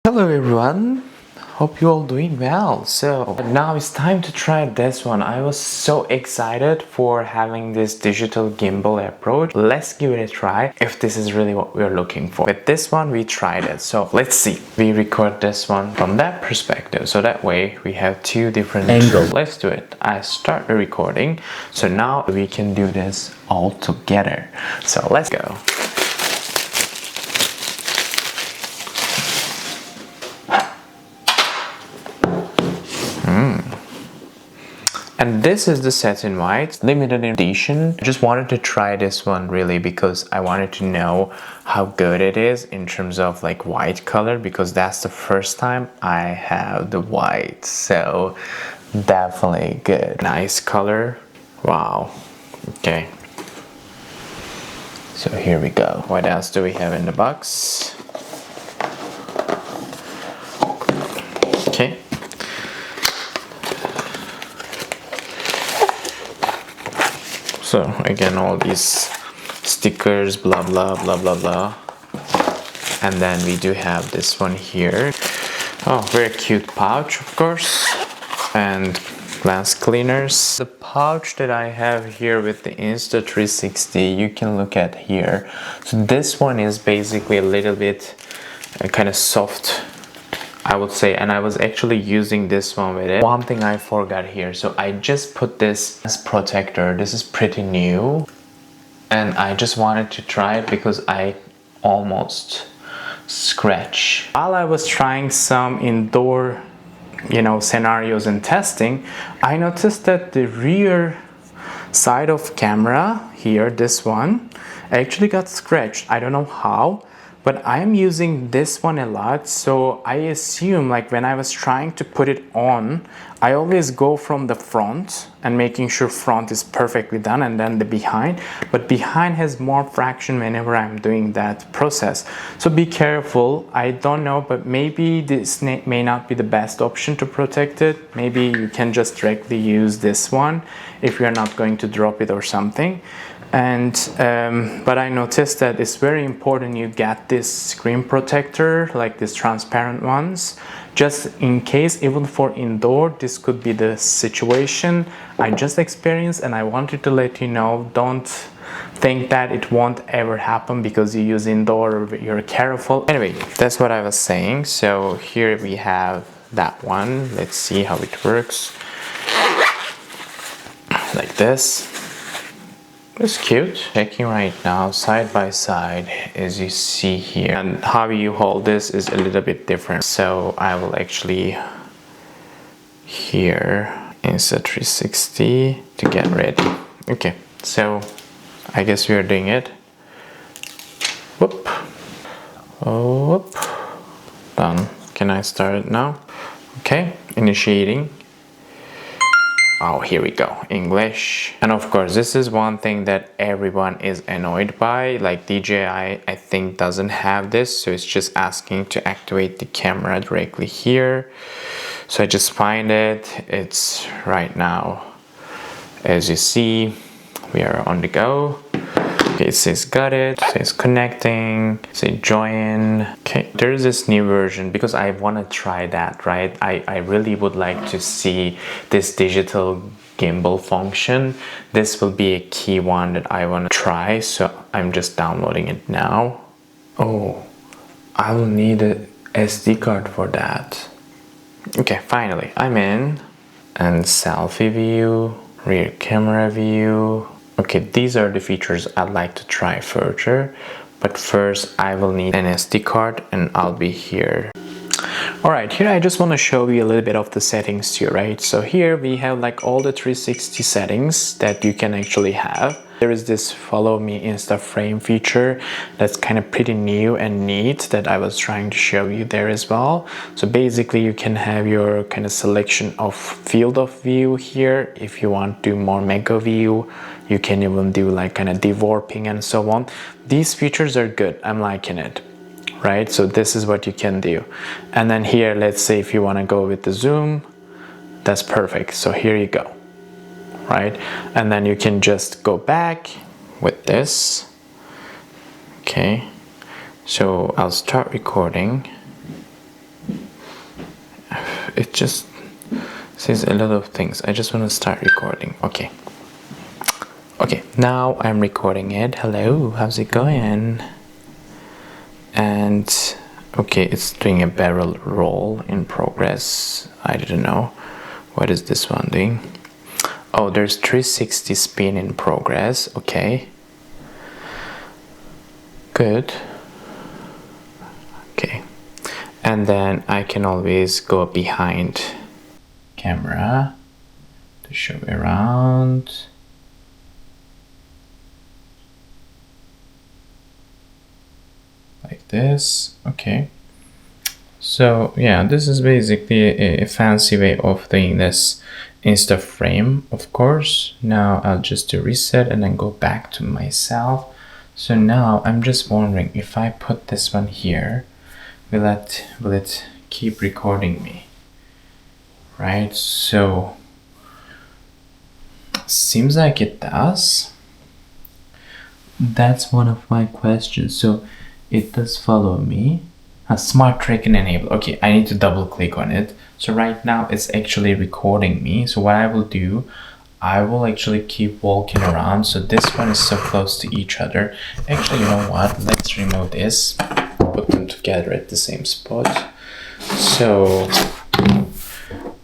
Hello everyone, hope you all doing well. So now it's time to try this one. I was so excited for having this digital gimbal approach. Let's give it a try if this is really what we're looking for. With this one we tried it, so let's see. We record this one from that perspective, so that way we have two different angles. Let's do it. I start the recording, so now we can do this all together. So let's go. And this is the satin white, limited edition. I just wanted to try this one really because I wanted to know how good it is in terms of like white color, because that's the first time I have the white. So definitely good. Nice color. Wow. Okay. So here we go. What else do we have in the box? Okay. So again, all these stickers, blah blah blah blah blah, and then we do have this one here. Oh, very cute pouch, of course, and glass cleaners. The pouch that I have here with the Insta360, you can look at here. So this one is basically a little bit kind of soft, I would say, and I was actually using this one with it. One thing I forgot here, so I just put this as protector. This is pretty new and I just wanted to try it because I almost scratch. While I was trying some indoor scenarios and testing, I noticed that the rear side of camera here, this one, actually got scratched. I don't know how, but I'm using this one a lot, so I assume like when I was trying to put it on, I always go from the front and making sure front is perfectly done and then the behind, but behind has more fraction whenever I'm doing that process. So be careful. I don't know, but maybe this may not be the best option to protect it. Maybe you can just directly use this one if you're not going to drop it or something. And but I noticed that it's very important you get this screen protector, like these transparent ones, just in case. Even for indoor, this could be the situation I just experienced, and I wanted to let you know. Don't think that it won't ever happen because you use indoor or you're careful. Anyway, that's what I was saying. So here we have that one. Let's see how it works. Like this. It's cute. Checking right now side by side, as you see here, and how you hold this is a little bit different. So I will actually here Insta360 to get ready. Okay, so I guess we are doing it. Whoop. Oh, whoop. Done. Can I start it now? Okay, initiating. Oh, here we go, English. And of course, this is one thing that everyone is annoyed by. Like DJI, I think doesn't have this, so it's just asking to activate the camera directly here. So I just find it. It's right now, as you see, we are on the go. Okay, it says got it, it says connecting, it says join. Okay, there's this new version because I want to try that, right? I really would like to see this digital gimbal function. This will be a key one that I want to try, so I'm just downloading it now. Oh, I will need a SD card for that. Okay, finally, I'm in. And selfie view, rear camera view. Okay, these are the features I'd like to try further, but first I will need an SD card and I'll be here. Alright, here I just want to show you a little bit of the settings too, right? So here we have like all the 360 settings that you can actually have. There is this follow me InstaFrame feature that's kind of pretty new and neat that I was trying to show you there as well. So basically you can have your kind of selection of field of view here. If you want to do more mega view, you can even do like kind of dewarping and so on. These features are good. I'm liking it. Right, so this is what you can do. And then here, let's say if you want to go with the zoom, that's perfect. So here you go, right? And then you can just go back with this. Okay, so I'll start recording. it just says a lot of things. I just want to start recording. Okay, now I'm recording it. Hello, how's it going? And okay, it's doing a barrel roll in progress. I didn't know. What is this one doing? Oh, there's 360 spin in progress. Okay, good. Okay, and then I can always go behind camera to show around. Like this. Okay, so yeah, this is basically a fancy way of doing this InstaFrame, of course. Now I'll just do reset and then go back to myself. So now I'm just wondering, if I put this one here, will it keep recording me? Right, so seems like it does. That's one of my questions. So it does follow me. A smart tracking enabled. Okay, I need to double click on it. So right now it's actually recording me. So what I will do, I will actually keep walking around. So this one is so close to each other. Actually, you know what? Let's remove this. Put them together at the same spot. So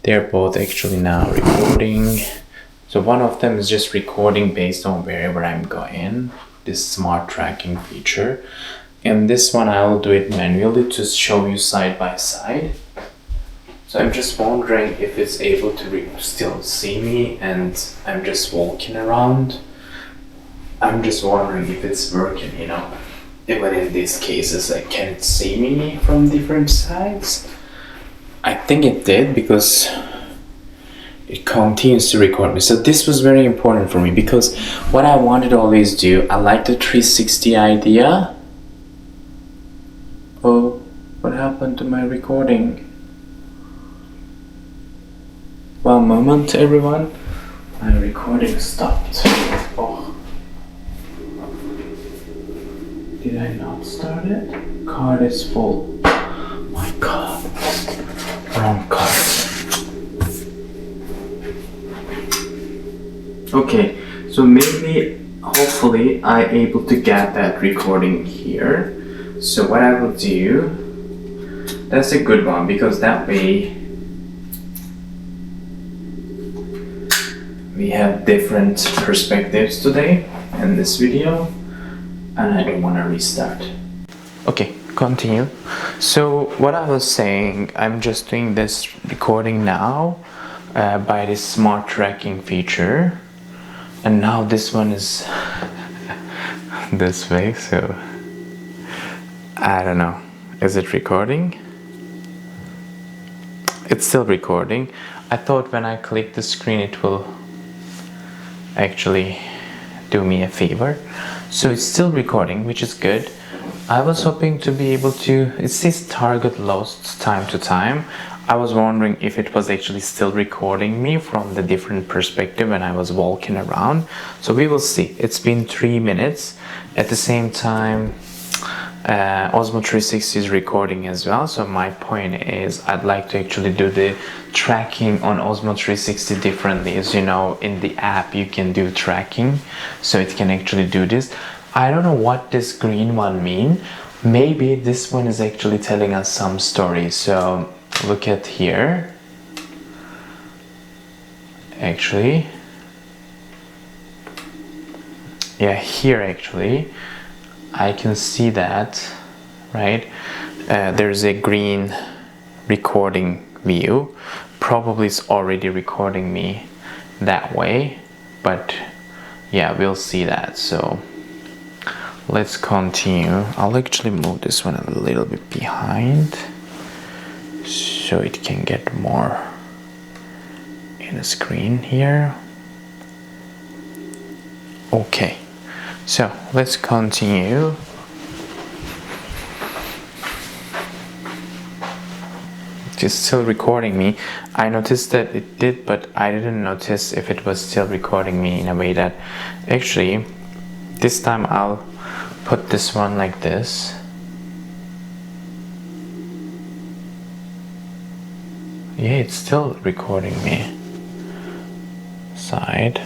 they're both actually now recording. So one of them is just recording based on wherever I'm going. This smart tracking feature. And this one I will do it manually to show you side by side. So I'm just wondering if it's able to still see me and I'm just walking around. I'm just wondering if it's working, you know. Even in these cases, like, can it see me from different sides? I think it did, because it continues to record me. So this was very important for me, because what I wanted to always do, I like the 360 idea. Oh, what happened to my recording? One moment, everyone. My recording stopped. Oh. Did I not start it? Card is full. My God. Wrong card. Okay, so maybe, hopefully, I'm able to get that recording here. So what I will do, that's a good one, because that way we have different perspectives today in this video, and I don't want to restart. Okay, continue. So what I was saying, I'm just doing this recording now by this smart tracking feature, and now this one is this way, so I don't know. Is it recording? It's still recording. I thought when I click the screen it will actually do me a favor. So it's still recording, which is good. I was hoping to be able to, it says target lost time to time. I was wondering if it was actually still recording me from the different perspective when I was walking around. So we will see. It's been 3 minutes. At the same time, Osmo360 is recording as well. So my point is, I'd like to actually do the tracking on Osmo360 differently. As you know, in the app you can do tracking, so it can actually do this. I don't know what this green one means. Maybe this one is actually telling us some story. So look at here. Actually, yeah, here actually I can see that, right? There's a green recording view. Probably it's already recording me that way, but yeah, we'll see that. So let's continue. I'll actually move this one a little bit behind so it can get more in the screen here. Okay, so let's continue. It's still recording me. I noticed that it did, but I didn't notice if it was still recording me in a way that actually this time I'll put this one like this. Yeah, it's still recording me. Side.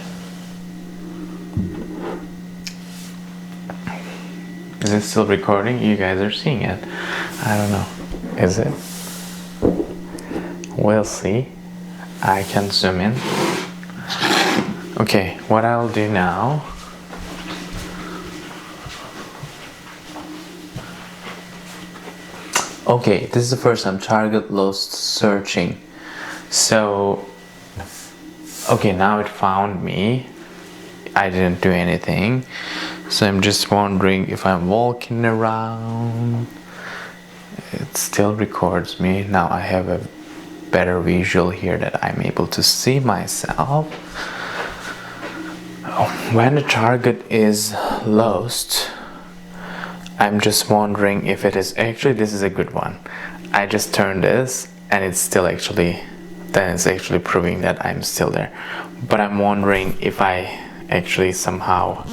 Is it still recording? You guys are seeing it. I don't know. Is it? We'll see. I can zoom in. Okay, what I'll do now. Okay, this is the first time target lost searching. So, okay, now it found me. I didn't do anything. So I'm just wondering if I'm walking around. It still records me. Now I have a better visual here that I'm able to see myself. When the target is lost, I'm just wondering if it is actually, this is a good one. I just turned this and it's still actually, then it's actually proving that I'm still there. But I'm wondering if I actually somehow,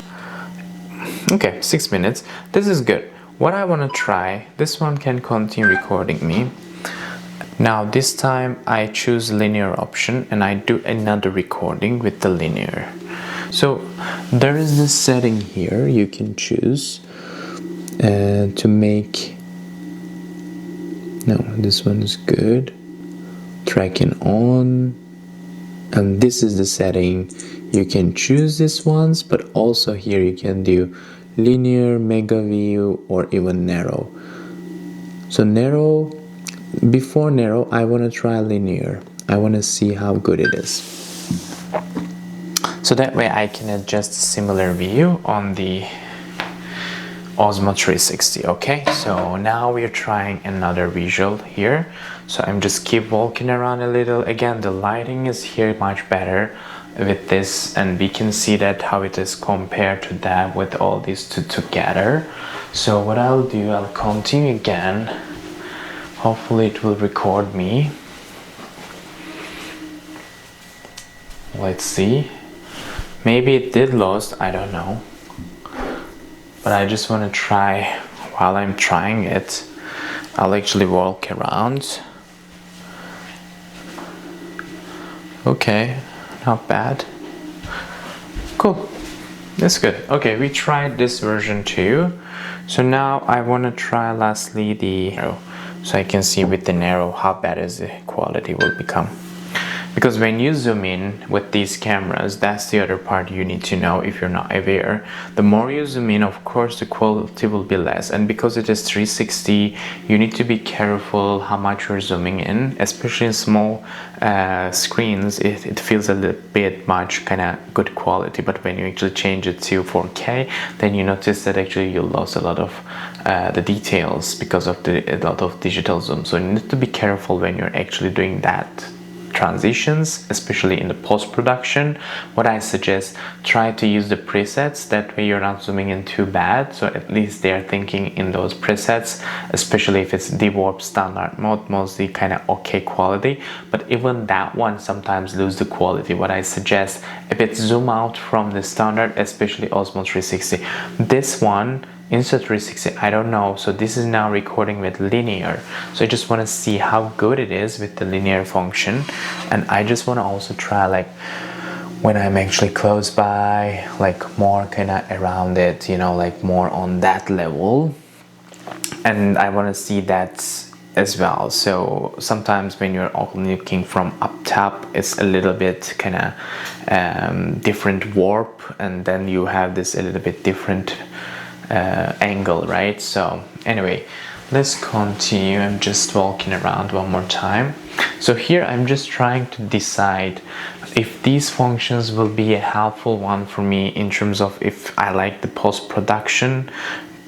okay, 6 minutes. This is good. What I want to try, this one can continue recording me. Now this time I choose linear option and I do another recording with the linear. So there is this setting here you can choose to make, no, this one is good, tracking on, and this is the setting. You can choose this ones, but also here you can do linear, mega view, or even narrow. So narrow, before narrow I want to try linear. I want to see how good it is, so that way I can adjust a similar view on the Osmo360. Okay, so now we're trying another visual here. So I'm just keep walking around a little. Again, the lighting is here much better with this, and we can see that how it is compared to that with all these two together. So what I'll do, I'll continue again. Hopefully it will record me. Let's see. Maybe it did lost, I don't know. But I just want to try. While I'm trying it, I'll actually walk around. Okay, not bad. Cool, that's good. Okay, we tried this version too. So now I want to try lastly the narrow, so I can see with the narrow how bad is the quality will become. Because when you zoom in with these cameras, that's the other part you need to know if you're not aware. The more you zoom in, of course, the quality will be less. And because it is 360, you need to be careful how much you're zooming in, especially in small screens. It feels a little bit much kind of good quality. But when you actually change it to 4K, then you notice that actually you lost a lot of the details because of a lot of digital zoom. So you need to be careful when you're actually doing that transitions, especially in the post-production. What I suggest, try to use the presets, that way you're not zooming in too bad, so at least they're thinking in those presets, especially if it's dewarp standard mode, mostly kind of okay quality, but even that one sometimes lose the quality. What I suggest, a bit zoom out from the standard, especially Osmo360. This one Insta360, I don't know, so this is now recording with linear, so I just want to see how good it is with the linear function. And I just want to also try, like, when I'm actually close by, like more kind of around it, you know, like more on that level, and I want to see that as well. So sometimes when you're looking from up top, it's a little bit kind of different warp, and then you have this a little bit different angle, right? So anyway, let's continue. I'm just walking around one more time. So here I'm just trying to decide if these functions will be a helpful one for me in terms of if I like the post-production,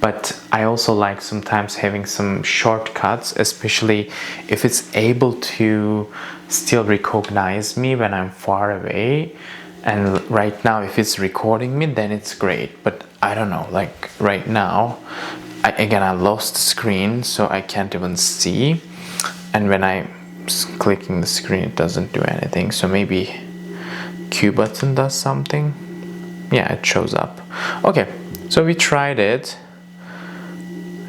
but I also like sometimes having some shortcuts, especially if it's able to still recognize me when I'm far away. And right now, if it's recording me, then it's great. But I don't know, like right now, I lost the screen, so I can't even see. And when I'm clicking the screen, it doesn't do anything. So maybe Q button does something. Yeah, it shows up. Okay, so we tried it.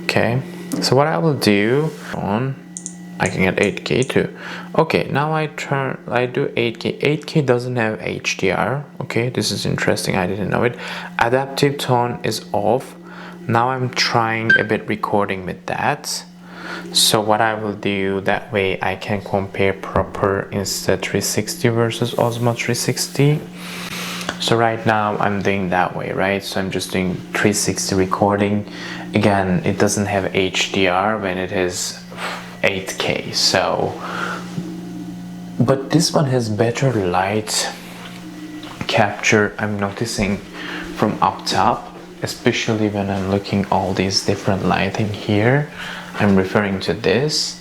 Okay, so what I will do on, I can get 8K too. Okay, now I do 8K. 8K doesn't have HDR. Okay, this is interesting. I didn't know it. Adaptive tone is off. Now I'm trying a bit recording with that. So what I will do, that way I can compare proper Insta360 versus Osmo360. So right now I'm doing that way, right? So I'm just doing 360 recording. Again, it doesn't have HDR when it is 8K. So, but this one has better light capture, I'm noticing, from up top, especially when I'm looking all these different lighting here. I'm referring to this.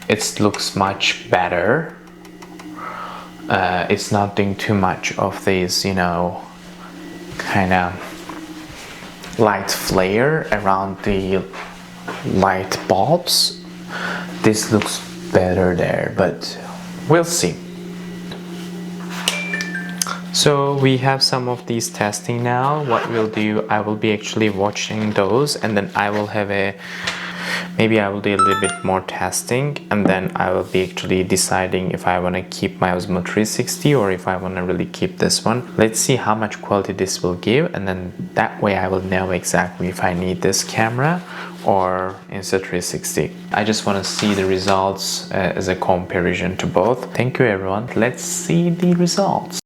It looks much better. It's not doing too much of these, you know, kind of light flare around the light bulbs. This looks better there, but we'll see. So we have some of these testing now. What we'll do, I will be actually watching those, and then I will have maybe I will do a little bit more testing, and then I will be actually deciding if I want to keep my Osmo 360 or if I want to really keep this one. Let's see how much quality this will give, and then that way I will know exactly if I need this camera or Insta360. I just want to see the results as a comparison to both. Thank you everyone. Let's see the results.